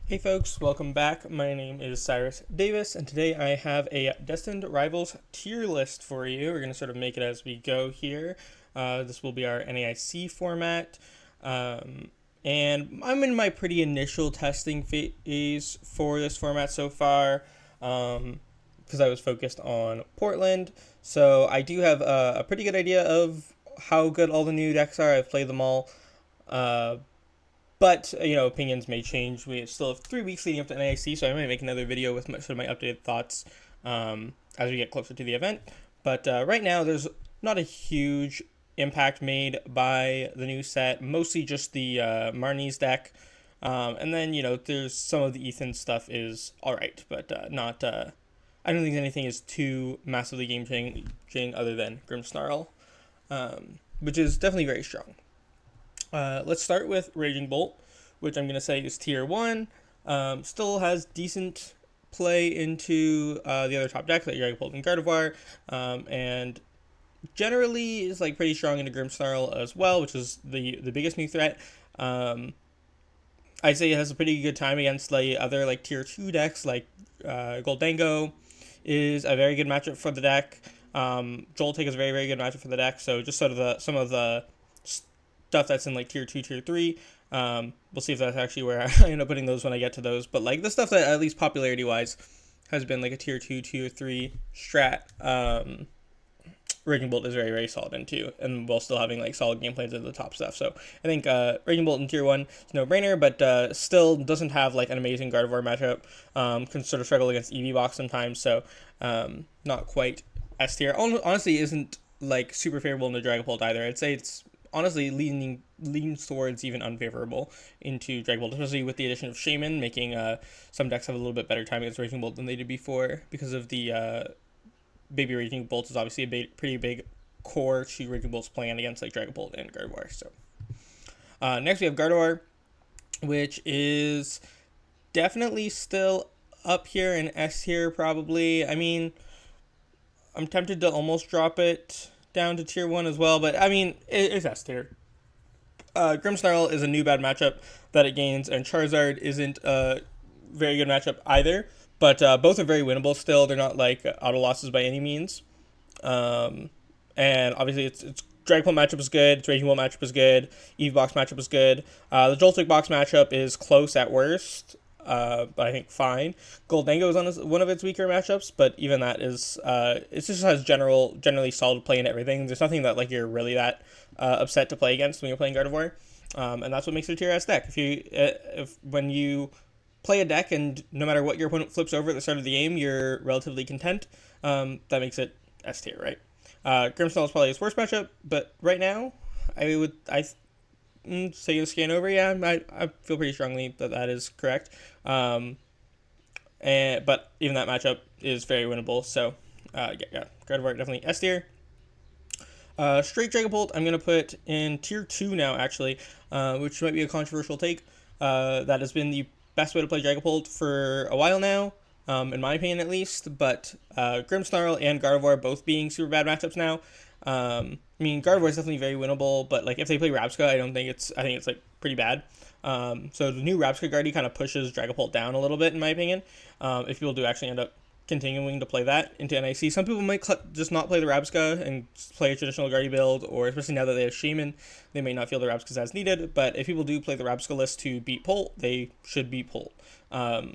Hey folks, welcome back. My name is Cyrus Davis, and today I have a Destined Rivals tier list for you. We're going to sort of make it as we go here. This will be our NAIC format. And I'm in my pretty initial testing phase for this format so far, because I was focused on Portland. So I do have a pretty good idea of how good all the new decks are. I've played them all. But, opinions may change. We still have 3 weeks leading up to NAIC, so I might make another video with sort of my updated thoughts as we get closer to the event. But right now, there's not a huge impact made by the new set, mostly just the Marnie's deck. And then, there's some of the Ethan stuff is alright, but not. I don't think anything is too massively game changing other than Grimmsnarl, which is definitely very strong. Let's start with Raging Bolt, which I'm going to say is tier 1. Still has decent play into the other top decks like Dragon Bolt and Gardevoir, and generally is like pretty strong into Grimmsnarl as well, which is the biggest new threat. I'd say it has a pretty good time against like other like tier 2 decks like Goldango is a very good matchup for the deck. Joltik is a very, very good matchup for the deck, so just sort of some of the stuff that's in like tier 2, tier 3. We'll see if that's actually where I end up putting those when I get to those. But like the stuff that at least popularity wise has been like a tier 2, tier 3 strat. Raging Bolt is very, very solid into, and while still having like solid game plans in the top stuff. So I think Raging Bolt in tier 1 is no brainer, but still doesn't have like an amazing Gardevoir matchup. Can sort of struggle against EV Box sometimes, so not quite S tier. Honestly, isn't like super favorable in the Dragon Bolt either. I'd say it's honestly leans towards even unfavorable into Dragon Bolt, especially with the addition of Shaman, making some decks have a little bit better time against Raging Bolt than they did before, because of the Baby Raging Bolt is obviously a pretty big core to Raging Bolt's plan against like Dragon Bolt and Gardevoir. So next we have Gardevoir, which is definitely still up here in S tier probably. I mean, I'm tempted to almost drop it down to tier 1 as well, but I mean, it's S tier. Grimmsnarl is a new bad matchup that it gains, and Charizard isn't a very good matchup either, but both are very winnable still. They're not like auto losses by any means. And obviously it's Dragon Ball matchup is good, its Raging Ball matchup is good, EV Box matchup is good. The Joltik Box matchup is close at worst, but I think fine. Goldango is on one of its weaker matchups, but even that is it just has generally solid play in everything. There's nothing that like you're really that upset to play against when you're playing Gardevoir, and that's what makes it a tier S deck. If when you play a deck and no matter what your opponent flips over at the start of the game, you're relatively content, that makes it S tier, right? Grimmsnarl is probably its worst matchup, but right now I say you scan over, yeah, I feel pretty strongly that is correct. But even that matchup is very winnable. So yeah, Gardevoir definitely S tier. Straight Dragon Bolt, I'm gonna put in tier 2 now, actually, which might be a controversial take. That has been the best way to play Dragon Bolt for a while now, in my opinion at least. But Grimmsnarl and Gardevoir both being super bad matchups now. I mean, Gardevoir is definitely very winnable, but like if they play Rabsca, I think it's like pretty bad. So the new Rabsca Guardy kind of pushes Dragon Bolt down a little bit, in my opinion. If people do actually end up continuing to play that into NIC, some people might just not play the Rabsca and play a traditional Guardy build, or especially now that they have Shaman, they may not feel the Rabscas as needed. But if people do play the Rabsca list to beat Bolt, they should beat Bolt.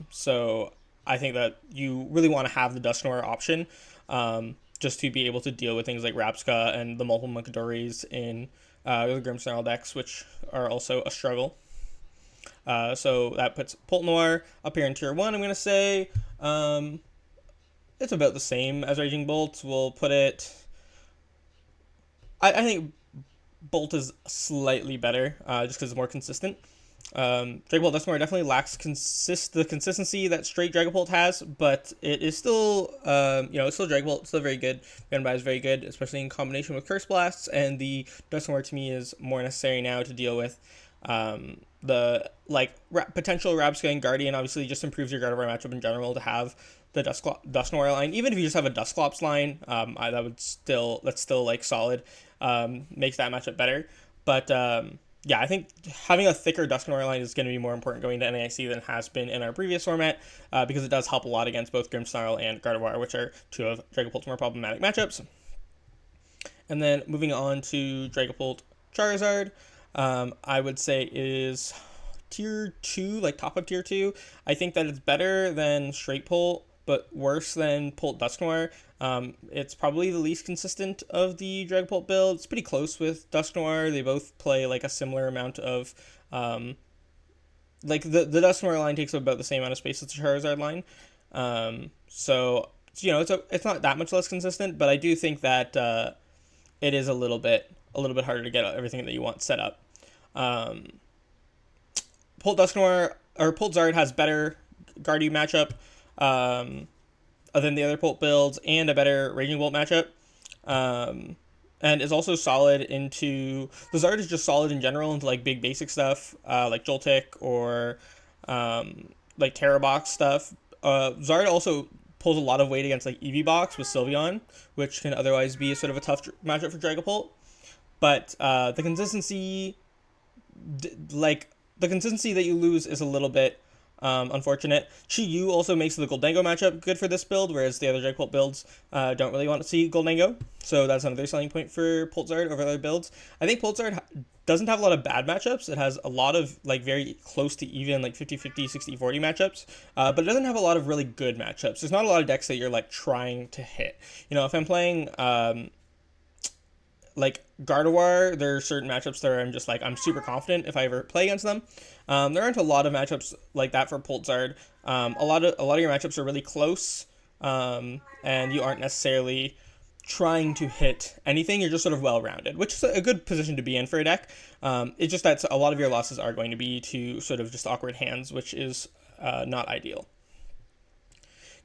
So I think that you really want to have the Dusknoir option. Just to be able to deal with things like Rabsca and the multiple Munkadoris in the Grimmsnarl decks, which are also a struggle. So that puts Bolt Noir up here in tier 1, I'm going to say. It's about the same as Raging Bolt. We'll put it... I think Bolt is slightly better, just because it's more consistent. Dragon Bolt Dusknoir definitely lacks the consistency that straight Dragon Bolt has, but it is still, it's still Dragon Bolt, it's still very good. Gunby is very good, especially in combination with Curse Blasts, and the Dusknoir to me is more necessary now to deal with the potential Rabsca and Guardian. Obviously just improves your Gardevoir matchup in general to have the Dusknoir line. Even if you just have a Dusclops line, that's still like solid, makes that matchup better. But yeah, I think having a thicker Dusknoir line is going to be more important going to NAIC than has been in our previous format, because it does help a lot against both Grimmsnarl and Gardevoir, which are two of Dragapult's more problematic matchups. And then moving on to Dragapult Charizard, I would say is tier 2, like top of tier 2. I think that it's better than Straight Pult, but worse than Pult Dusknoir. It's probably the least consistent of the Dragapult build. It's pretty close with Dusknoir. They both play like a similar amount of like the Dusknoir line takes up about the same amount of space as the Charizard line. So you know, it's not that much less consistent, but I do think that it is a little bit harder to get everything that you want set up. Pult Dusknoir or Pult Zard has better Guardian matchup than the other Pult builds, and a better Raging Bolt matchup. And is also solid into the Zard is just solid in general into like big basic stuff, like Joltik or like Terra Box stuff. Zard also pulls a lot of weight against like Eevee Box with Sylveon, which can otherwise be a sort of a tough matchup for Dragapult. But the consistency that you lose is a little bit unfortunate. Chi-Yu also makes the Goldango matchup good for this build, whereas the other Dragapult builds don't really want to see Goldango. So that's another selling point for Pultzard over other builds. I think Pultzard doesn't have a lot of bad matchups. It has a lot of like very close to even like 50-50, 60-40 matchups, but it doesn't have a lot of really good matchups. There's not a lot of decks that you're like trying to hit. You know, if I'm playing like Gardevoir, there are certain matchups that I'm just like, I'm super confident if I ever play against them. There aren't a lot of matchups like that for Pultzard. A lot of your matchups are really close, and you aren't necessarily trying to hit anything. You're just sort of well-rounded, which is a good position to be in for a deck. It's just that a lot of your losses are going to be to sort of just awkward hands, which is not ideal.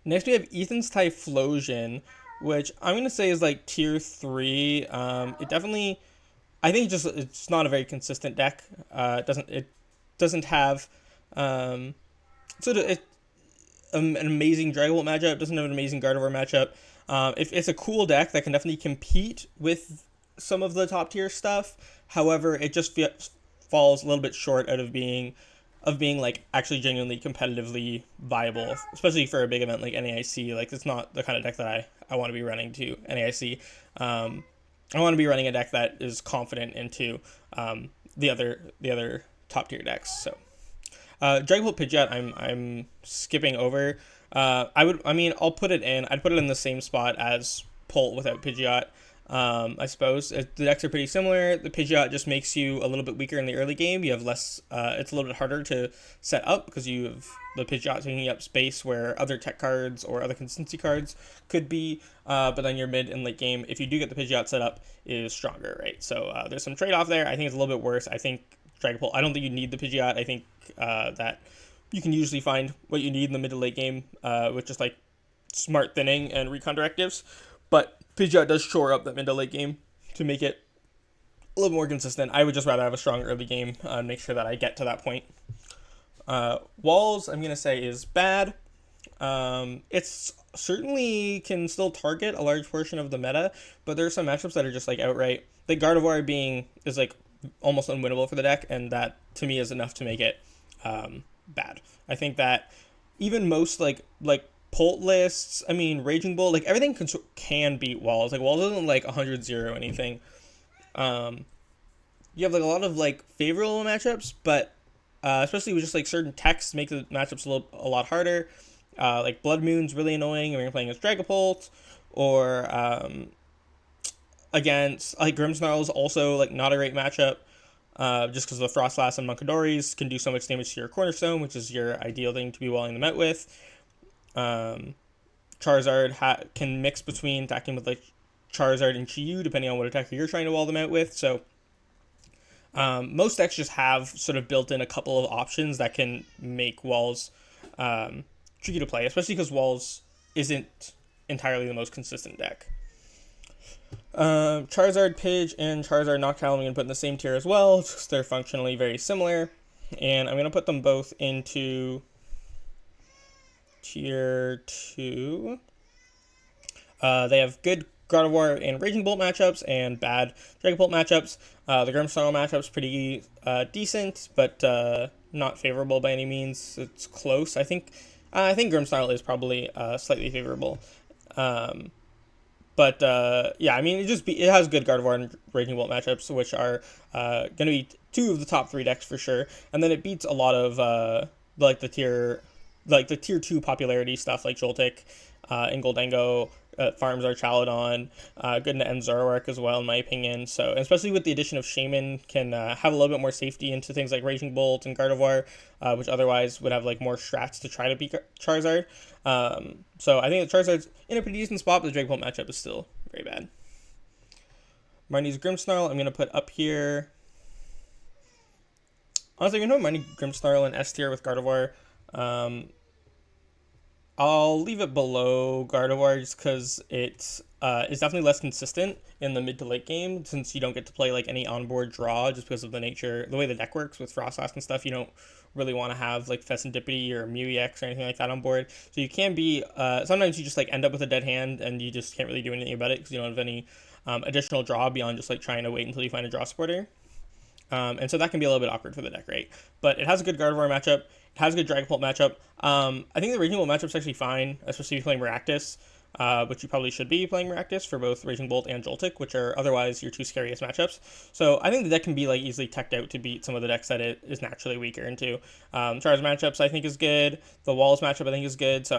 Next, we have Ethan's Typhlosion, which I'm going to say is like tier 3. It definitely, I think it's not a very consistent deck. It doesn't have an amazing Dragapult matchup. It doesn't have an amazing Gardevoir matchup. It's a cool deck that can definitely compete with some of the top tier stuff. However, it just falls a little bit short out of being like actually genuinely competitively viable, especially for a big event like NAIC. Like, it's not the kind of deck that I want to be running to NAIC. I want to be running a deck that is confident into the other top tier decks. So Dragapult Pidgeot I'm skipping over. I'll put it in. I'd put it in the same spot as Pult without Pidgeot. I suppose the decks are pretty similar. The Pidgeot just makes you a little bit weaker in the early game. You have less. It's a little bit harder to set up because you have the Pidgeot taking up space where other tech cards or other consistency cards could be. But then your mid and late game, if you do get the Pidgeot set up, is stronger, right? So there's some trade off there. I think it's a little bit worse. I think Dragapult. I don't think you need the Pidgeot. I think that you can usually find what you need in the mid to late game with just like smart thinning and recon directives. But Pidgeot does shore up that mid to late game to make it a little more consistent. I would just rather have a strong early game and make sure that I get to that point. Walls, I'm going to say, is bad. It's certainly can still target a large portion of the meta, but there are some matchups that are just like outright. The Gardevoir is like almost unwinnable for the deck, and that to me is enough to make it bad. I think that even most like Pult lists, Raging Bull, like everything can beat Walls. Like Walls isn't like 100-0 anything. You have like a lot of like favorable matchups, but especially with just like certain techs make the matchups a lot harder. Like Blood Moon's really annoying when you're playing against Dragapult, or against like Grimmsnarl is also like not a great matchup. Just because the Frostlass and Munkadoris can do so much damage to your Cornerstone, which is your ideal thing to be walling them out with. Charizard can mix between attacking with like Charizard and Chi-Yu depending on what attacker you're trying to wall them out with. So most decks just have sort of built in a couple of options that can make Walls tricky to play, especially because Walls isn't entirely the most consistent deck. Charizard Pidge and Charizard Noctowl I'm going to put in the same tier as well, because they're functionally very similar, and I'm going to put them both into tier 2. They have good Gardevoir and Raging Bolt matchups and bad Dragapult matchups. The Grimmsnarl matchup's pretty decent, but not favorable by any means. It's close. I think Grimmsnarl is probably slightly favorable. Um, but yeah, I mean, it has good Gardevoir and Raging Bolt matchups, which are going to be two of the top three decks for sure. And then it beats a lot of like the tier like the tier 2 popularity stuff like Joltik and Goldango, farms are Chaladon, good to end Zoroark as well in my opinion. So especially with the addition of Shaman, can have a little bit more safety into things like Raging Bolt and Gardevoir, which otherwise would have like more strats to try to beat Charizard. So I think that Charizard's in a pretty decent spot, but the Dragapult matchup is still very bad. Marnie's Grimmsnarl I'm going to put up here. Honestly, Marnie Grimmsnarl in S tier with Gardevoir. I'll leave it below Gardevoir just because it's definitely less consistent in the mid to late game, since you don't get to play like any onboard draw just because of the way the deck works with Frostlass and stuff. You don't really want to have like Fessendipity or Mew-EX or anything like that on board. So you can be sometimes you just like end up with a dead hand and you just can't really do anything about it because you don't have any additional draw beyond just like trying to wait until you find a draw supporter. And so that can be a little bit awkward for the deck, right? But it has a good Gardevoir matchup. It has a good Dragapult matchup. I think the Raging Bolt matchup's actually fine, especially if you're playing Maractus, which you probably should be playing Maractus for both Raging Bolt and Joltik, which are otherwise your two scariest matchups. So I think the deck can be like easily teched out to beat some of the decks that it is naturally weaker into. Charizard matchups I think is good. The Walls matchup I think is good. So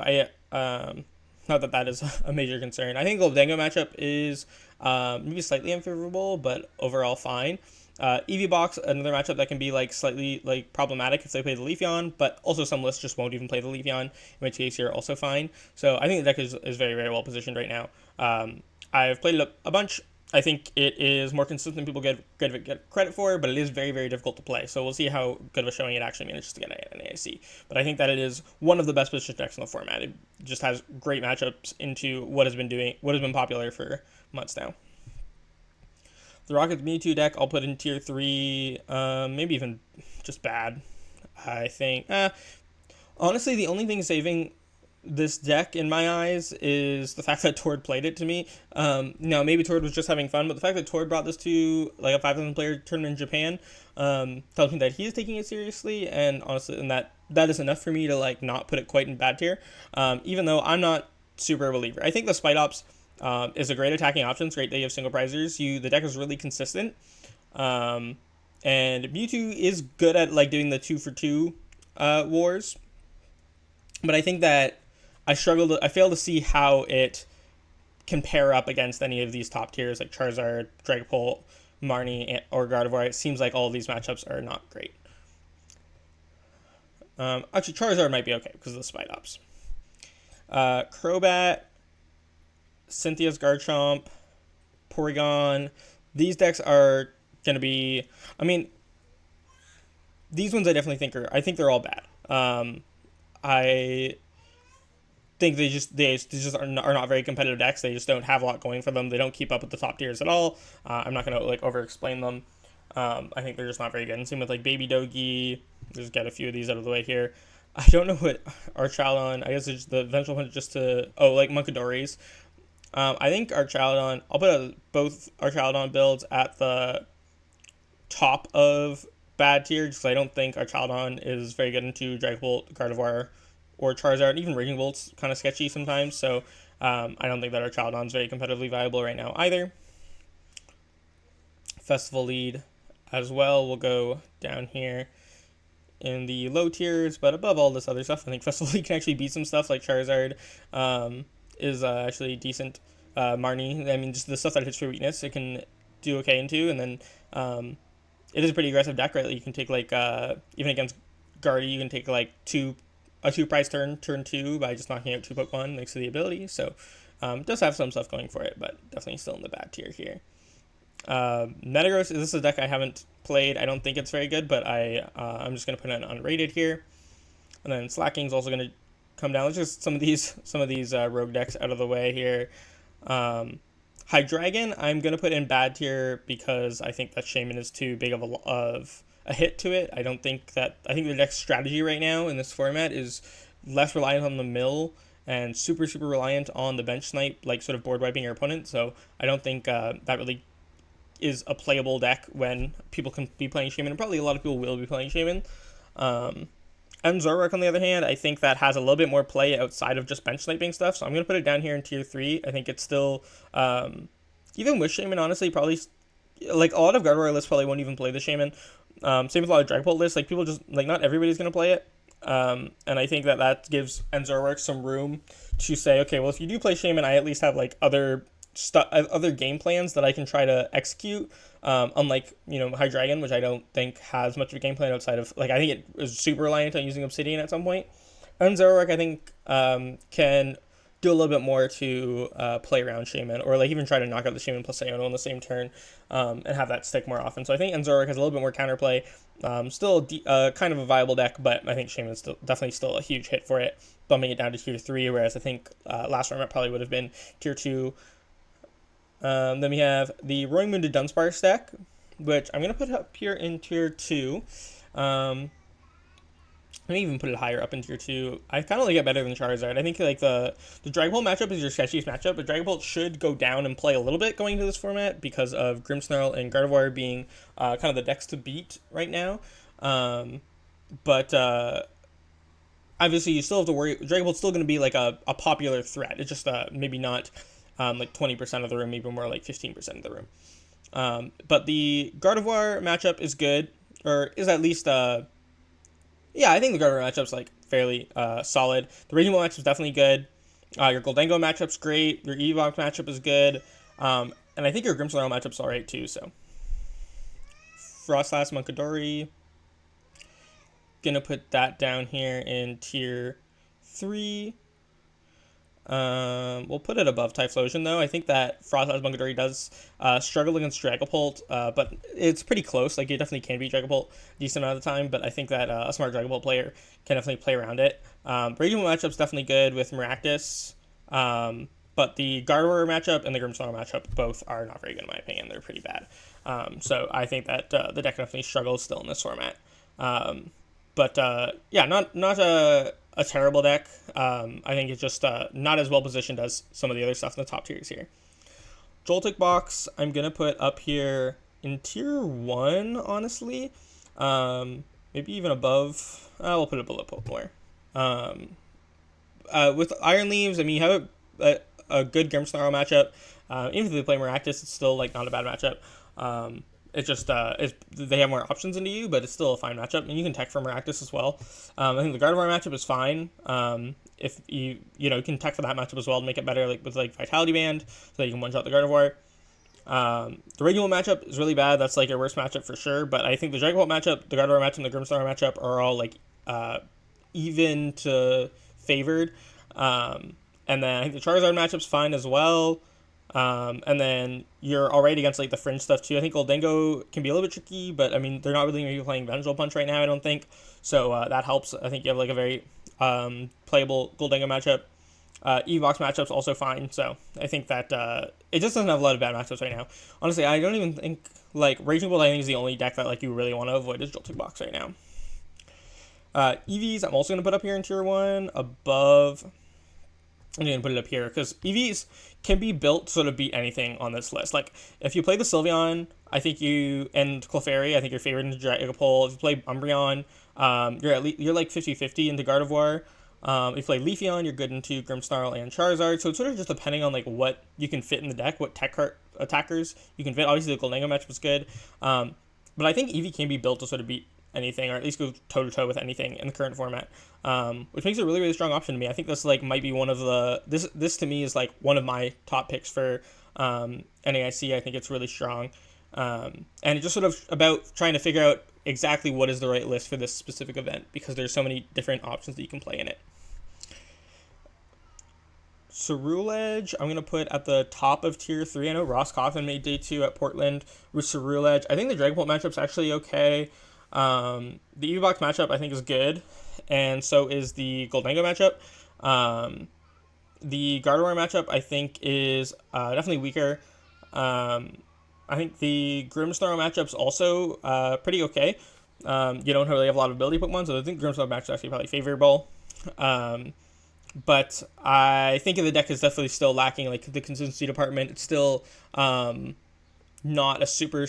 not that is a major concern. I think the Goldango matchup is maybe slightly unfavorable, but overall fine. EVBox, another matchup that can be like slightly like problematic if they play the Leafeon, but also some lists just won't even play the Leafeon, in which case you're also fine. So I think the deck is very, very well positioned right now. I've played it a bunch. I think it is more consistent than people get credit for, but it is very, very difficult to play. So we'll see how good of a showing it actually manages to get at NAIC. But I think that it is one of the best positioned decks in the format. It just has great matchups into what has been popular for months now. The Rockets Mewtwo deck I'll put in tier 3, maybe even just bad, I think. Honestly, the only thing saving this deck in my eyes is the fact that Tord played it to me. Now, maybe Tord was just having fun, but the fact that Tord brought this to like a 5,000 player tournament in Japan tells me that he is taking it seriously, and honestly, and that is enough for me to like not put it quite in bad tier, even though I'm not super a believer. I think the Spite Ops is a great attacking option. It's great that you have single prizers. The deck is really consistent. And Mewtwo is good at like doing the 2-for-2 wars. But I think that I fail to see how it can pair up against any of these top tiers like Charizard, Dragapult, Marnie, or Gardevoir. It seems like all of these matchups are not great. Actually, Charizard might be okay because of the Spite Ops. Crobat, Cynthia's Garchomp, Porygon. These decks are going to be... I mean, these ones I definitely think they're all bad. I think they just are not very competitive decks. They just don't have a lot going for them. They don't keep up with the top tiers at all. I'm not going to like over-explain them. I think they're just not very good. And same with like Baby Dogi. Just get a few of these out of the way here. I don't know what Archaladon... I guess it's the eventual one just to... Oh, like Monkadoris. I think Archaladon... I'll put both Archaladon builds at the top of bad tier, because I don't think Archaladon is very good into Dragapult, Gardevoir, or Charizard. Even Raging Bolt's kind of sketchy sometimes, so I don't think that Archaladon's very competitively viable right now either. Festival Lead as well will go down here in the low tiers, but above all this other stuff, I think Festival League can actually beat some stuff like Charizard is actually decent. Marnie, I mean, just the stuff that hits for weakness, it can do okay into, and then it is a pretty aggressive deck, right? Like you can take like, even against Guardy, you can take like a 2-prize turn 2 by just knocking out 2 Pokemon next to the ability, so it does have some stuff going for it, but definitely still in the bad tier here. Metagross, this is a deck I haven't played. I don't think it's very good, but I'm just going to put it unrated here. And then Slacking's also going to come down. Let's just some of these rogue decks out of the way here. Hydreigon, I'm going to put in bad tier because I think that Shaman is too big of a hit to it. I think the deck's strategy right now in this format is less reliant on the mill and super, super reliant on the bench snipe, like sort of board wiping your opponent. So I don't think that really is a playable deck when people can be playing Shaman, and probably a lot of people will be playing Shaman. And Zoroark, on the other hand, I think that has a little bit more play outside of just bench sniping stuff, so I'm going to put it down here in tier 3. I think it's still, even with Shaman, honestly, probably, like, a lot of Gardevoir lists probably won't even play the Shaman. Same with a lot of Dragapult lists, like, people just, like, not everybody's going to play it. And I think that gives Zoroark some room to say, okay, well, if you do play Shaman, I at least have, like, other game plans that I can try to execute, unlike, Hydreigon, which I don't think has much of a game plan outside of, like, I think it is super reliant on using Obsidian at some point. And Zoroark, I think, can do a little bit more to play around Shaman, or, like, even try to knock out the Shaman plus Iono on the same turn, and have that stick more often. So I think Zoroark has a little bit more counterplay. Still kind of a viable deck, but I think Shaman is definitely still a huge hit for it, bumping it down to tier 3, whereas I think last round it probably would have been tier 2. Then we have the Roaring Moon to Dunsparce deck, which I'm going to put up here in tier 2. Let me even put it higher up in tier 2. I kind of like it better than Charizard. I think like the Dragapult matchup is your sketchiest matchup, but Dragapult should go down and play a little bit going into this format because of Grimmsnarl and Gardevoir being kind of the decks to beat right now. But obviously you still have to worry. Dragapult's still going to be like a popular threat. It's just maybe not like 20% of the room, maybe more like 15% of the room. But the Gardevoir matchup is good, or is at least yeah, I think the Gardevoir matchup's like fairly solid. The Raging Bull matchup's definitely good. Your Goldengo matchup's great. Your Evox matchup is good. And I think your Grimmsnarl matchup's alright too, so. Frostlass Munkidori. Gonna put that down here in tier 3. We'll put it above Typhlosion, though. I think that Frostlass Munkidori does struggle against Dragapult, but it's pretty close. Like, it definitely can beat Dragapult a decent amount of the time, but I think that a smart Dragapult player can definitely play around it. Regional matchup's definitely good with Maractus, but the Gardevoir matchup and the Grimmsnarl matchup both are not very good in my opinion. They're pretty bad. So I think that the deck definitely struggles still in this format. But yeah, not a terrible deck. I think it's just not as well positioned as some of the other stuff in the top tiers here. Joltik Box, I'm going to put up here in tier 1, honestly. Maybe even above. We'll put it below Pokemon. With Iron Leaves, I mean, you have a good Grimmsnarl matchup. Even if they play Maractus, it's still like not a bad matchup. It just they have more options into you, but it's still a fine matchup, and you can tech for Maractus as well. I think the Gardevoir matchup is fine. If you can tech for that matchup as well to make it better, like with like Vitality Band, so that you can one shot the Gardevoir. The regular matchup is really bad. That's like your worst matchup for sure. But I think the Dragapult matchup, the Gardevoir matchup, and the Grimmsnarl matchup are all like even to favored. And then I think the Charizard matchup's fine as well. And then you're alright against like the fringe stuff too. I think Goldengo can be a little bit tricky, but I mean they're not really going to be playing Vengeful Punch right now, I don't think. So that helps. I think you have like a very playable Goldengo matchup. Evox matchup's also fine. So I think that it just doesn't have a lot of bad matchups right now. Honestly, I don't even think like Raging Bull I think is the only deck that like you really want to avoid is Joltik Box right now. EVs I'm also going to put up here in tier 1 above. I'm going to put it up here because EVs can be built to sort of beat anything on this list. Like, if you play the Sylveon, I think and Clefairy, I think you're favored into Dragapult. If you play Umbreon, you're like 50-50 into Gardevoir. If you play Leafeon, you're good into Grimmsnarl and Charizard. So it's sort of just depending on like what you can fit in the deck, what tech attackers you can fit. Obviously, the Goldengo matchup was good. But I think EV can be built to sort of beat anything, or at least go toe-to-toe with anything in the current format, which makes it a really, really strong option to me. I think this like might be one of the this to me is like one of my top picks for NAIC. I think it's really strong, and it's just sort of about trying to figure out exactly what is the right list for this specific event, because there's so many different options that you can play in it. Ceruledge, I'm going to put at the top of tier 3. I know Ross Coffin made day 2 at Portland with Ceruledge. I think the Dragapult matchup's actually okay. The Evox matchup I think is good, and so is the Goldengo matchup. The Gardevoir matchup I think is definitely weaker. I think the Grimmsnarl matchup's also pretty okay. You don't really have a lot of ability Pokemon, so I think Grimmsnarl matchup is actually probably favorable. But I think the deck is definitely still lacking like the consistency department. It's still not a super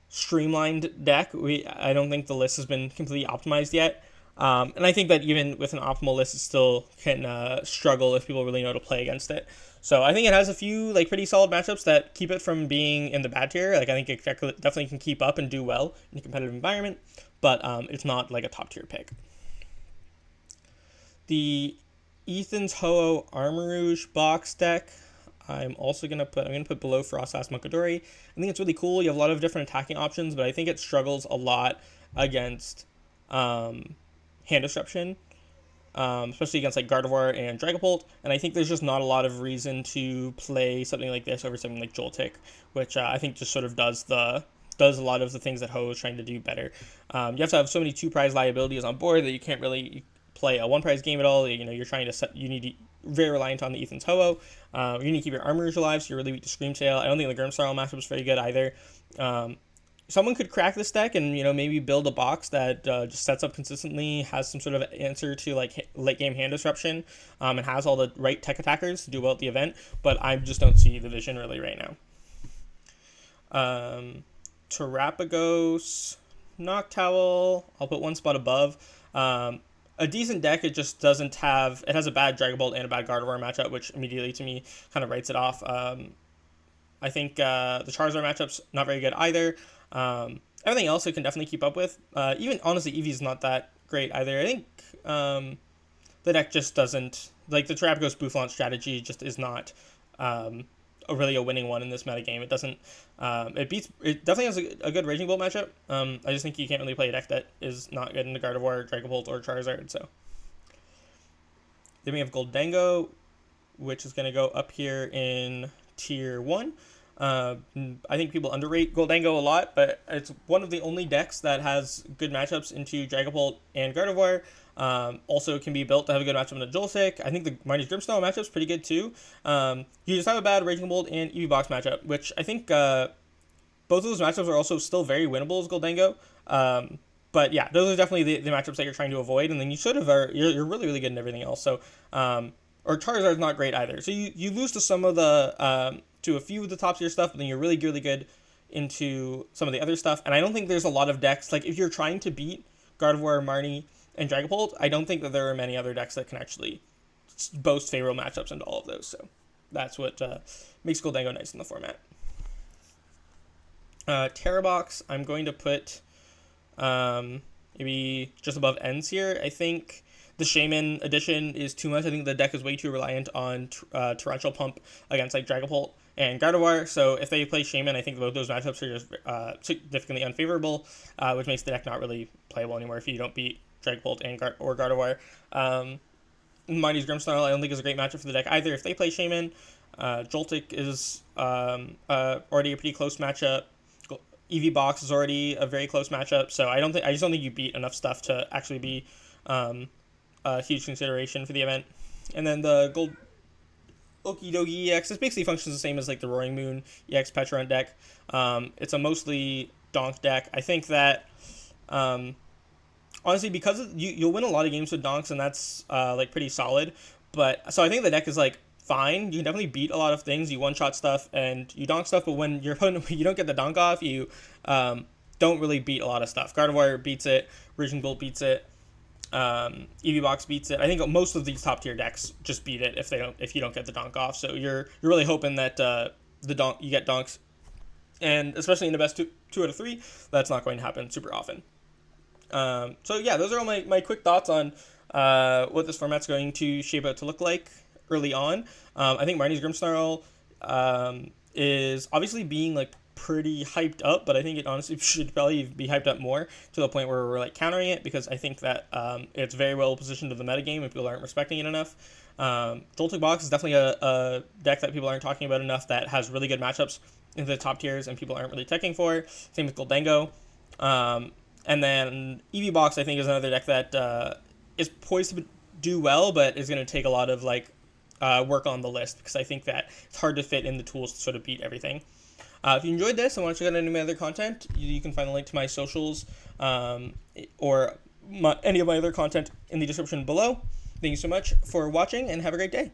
streamlined deck. I don't think the list has been completely optimized yet. And I think that even with an optimal list, it still can struggle if people really know to play against it. So I think it has a few like pretty solid matchups that keep it from being in the bad tier. Like I think it definitely can keep up and do well in a competitive environment, but it's not like a top tier pick. The Ethan's Ho-Oh Armarouge box deck. I'm gonna put below Frostlass Munkidori. I think it's really cool. You have a lot of different attacking options, but I think it struggles a lot against hand disruption, especially against like Gardevoir and Dragapult. And I think there's just not a lot of reason to play something like this over something like Joltik, which I think just sort of does a lot of the things that Ho is trying to do better. You have to have so many 2-prize liabilities on board that you can't really play a 1-prize game at all. You're trying to set. You need to very reliant on the Ethan's Ho-Oh. You need to keep your Armarouge alive, so you're really weak to Screamtail. I don't think the Grimmsnarl matchup is very good either. Someone could crack this deck and maybe build a box that just sets up consistently, has some sort of answer to like late game hand disruption, and has all the right tech attackers to do well at the event. But I just don't see the vision really right now. Terrapagos, Noctowl, I'll put one spot above. A decent deck, it just doesn't have. It has a bad Dragapult and a bad Gardevoir matchup, which immediately to me kind of writes it off. I think the Charizard matchup's not very good either. Everything else it can definitely keep up with. Even honestly, Eevee's not that great either. I think the deck just doesn't like the Terrapagos Boufflant strategy. Just is not really a winning one in this metagame. It doesn't. It definitely has a good Raging Bolt matchup. I just think you can't really play a deck that is not good into Gardevoir, Dragapult, or Charizard. So then we have Goldango, which is going to go up here in tier 1. I think people underrate Goldango a lot, but it's one of the only decks that has good matchups into Dragapult and Gardevoir. Also can be built to have a good matchup into Joltik. I think the Marnie's Grimmsnarl matchup's pretty good too. You just have a bad Raging Bolt and Eevee Box matchup, which I think both of those matchups are also still very winnable as Goldango. But yeah, those are definitely the matchups that you're trying to avoid, and then you sort of you're really good in everything else. So or Charizard's not great either. So you lose to some of the to a few of the top tier stuff, but then you're really good into some of the other stuff. And I don't think there's a lot of decks like if you're trying to beat Gardevoir, Marnie, and Dragapult, I don't think that there are many other decks that can actually boast favorable matchups into all of those. So that's what makes Goldango nice in the format. Terrabox, I'm going to put maybe just above ends here. I think the Shaman edition is too much. I think the deck is way too reliant on Torrential Pump against like Dragapult and Gardevoir. So if they play Shaman, I think both those matchups are just significantly unfavorable, which makes the deck not really playable anymore if you don't beat Dragapult and Gardevoir. Mighty's Grimmsnarl I don't think is a great matchup for the deck either if they play Shaman. Joltik is already a pretty close matchup. Eevee Box is already a very close matchup, so I just don't think you beat enough stuff to actually be a huge consideration for the event. And then the Gold Okidogi EX, this basically functions the same as like the Roaring Moon EX Petron deck. It's a mostly Donk deck. I think that honestly, because you'll win a lot of games with Donks, and that's like pretty solid. But so I think the deck is like fine. You can definitely beat a lot of things. You one-shot stuff and you donk stuff, but when your opponent you don't get the donk off, you don't really beat a lot of stuff. Gardevoir beats it. Raging Bolt beats it. Eevee Box beats it. I think most of these top tier decks just beat it if you don't get the donk off. So you're really hoping that you get donks, and especially in the best two out of 3, that's not going to happen super often. So yeah, those are all my quick thoughts on what this format's going to shape out to look like early on. I think Marnie's Grimmsnarl is obviously being like pretty hyped up, but I think it honestly should probably be hyped up more to the point where we're like countering it, because I think that it's very well positioned to the metagame and people aren't respecting it enough. Joltik Box is definitely a deck that people aren't talking about enough that has really good matchups into the top tiers and people aren't really teching for. Same with Goldango. And then Eevee Box, I think, is another deck that is poised to do well, but is going to take a lot of like work on the list, because I think that it's hard to fit in the tools to sort of beat everything. If you enjoyed this and want to check out any of my other content, you can find a link to my socials or any of my other content in the description below. Thank you so much for watching, and have a great day.